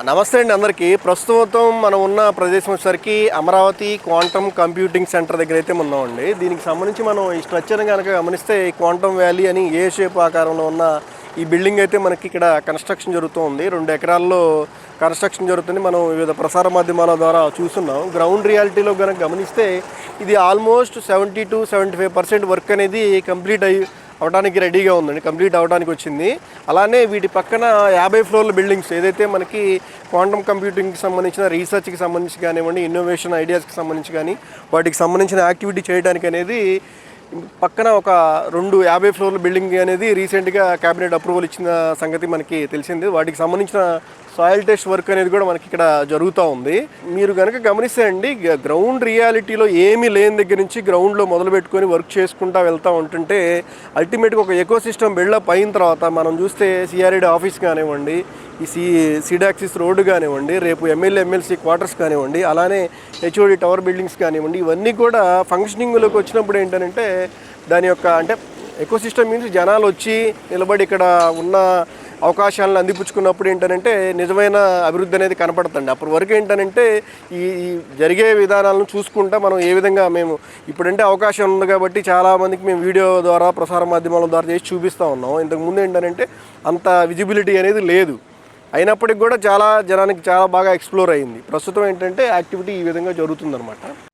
నమస్తే అండి అందరికీ. ప్రస్తుతం మనం ఉన్న ప్రదేశం వచ్చేసరికి అమరావతి క్వాంటమ్ కంప్యూటింగ్ సెంటర్ దగ్గర అయితే ఉన్నామండి. దీనికి సంబంధించి మనం ఈ స్ట్రక్చర్ కనుక గమనిస్తే ఈ క్వాంటమ్ వ్యాలీ అని ఏ షేప్ ఆకారంలో ఉన్న ఈ బిల్డింగ్ అయితే మనకి ఇక్కడ కన్స్ట్రక్షన్ జరుగుతూ ఉంది. 2 ఎకరాల్లో కన్స్ట్రక్షన్ జరుగుతుంది. మనం వివిధ ప్రసార మాధ్యమాల ద్వారా చూస్తున్నాం. గ్రౌండ్ రియాలిటీలో కనుక గమనిస్తే ఇది ఆల్మోస్ట్ 70-75% వర్క్ అనేది కంప్లీట్ అవడానికి రెడీగా ఉందండి. కంప్లీట్ అవడానికి వచ్చింది. అలానే వీటి పక్కన 50 ఫ్లోర్ల బిల్డింగ్స్ ఏదైతే మనకి క్వాంటమ్ కంప్యూటింగ్కి సంబంధించిన రీసెర్చ్కి సంబంధించి కానివ్వండి, ఇన్నోవేషన్ ఐడియాస్కి సంబంధించి కానీ వాటికి సంబంధించిన యాక్టివిటీ చేయడానికి అనేది పక్కన ఒక 2 50 ఫ్లోర్ల బిల్డింగ్ అనేది రీసెంట్గా క్యాబినెట్ అప్రూవల్ ఇచ్చిన సంగతి మనకి తెలిసింది. వాటికి సంబంధించిన సాయిల్ టెస్ట్ వర్క్ అనేది కూడా మనకి ఇక్కడ జరుగుతూ ఉంది. మీరు కనుక గమనిస్తే అండి, గ్రౌండ్ రియాలిటీలో ఏమీ లేని దగ్గర నుంచి గ్రౌండ్లో మొదలు పెట్టుకొని వర్క్ చేసుకుంటూ వెళ్తూ ఉంటుంటే అల్టిమేట్గా ఒక ఎకో సిస్టమ్ బిల్డప్ అయిన తర్వాత మనం చూస్తే సిఆర్ఈడి ఆఫీస్ కానివ్వండి, ఈ సిడాక్సిస్ రోడ్డు కానివ్వండి, రేపు ఎమ్మెల్సీ క్వార్టర్స్ కానివ్వండి, అలానే హెచ్ఓడి టవర్ బిల్డింగ్స్ కానివ్వండి, ఇవన్నీ కూడా ఫంక్షనింగ్లోకి వచ్చినప్పుడు ఏంటంటే దాని యొక్క అంటే ఎకో సిస్టమ్ మీన్స్ జనాలు వచ్చి నిలబడి ఇక్కడ ఉన్న అవకాశాలను అందిపుచ్చుకున్నప్పుడు ఏంటంటే నిజమైన అభివృద్ధి అనేది కనపడుతుంది. అప్పటి వరకు ఏంటంటే ఈ జరిగే విధానాలను చూసుకుంటా మనం ఏ విధంగా మేము ఇప్పుడంటే అవకాశం ఉంది కాబట్టి చాలామందికి మేము వీడియో ద్వారా ప్రసార మాధ్యమాల ద్వారా చేసి చూపిస్తూ ఉన్నాం. ఇంతకుముందు ఏంటంటే అంత విజిబిలిటీ అనేది లేదు. అయినప్పటికి కూడా చాలా జనానికి చాలా బాగా ఎక్స్ప్లోర్ అయింది. ప్రస్తుతం ఏంటంటే యాక్టివిటీ ఈ విధంగా జరుగుతుందన్నమాట.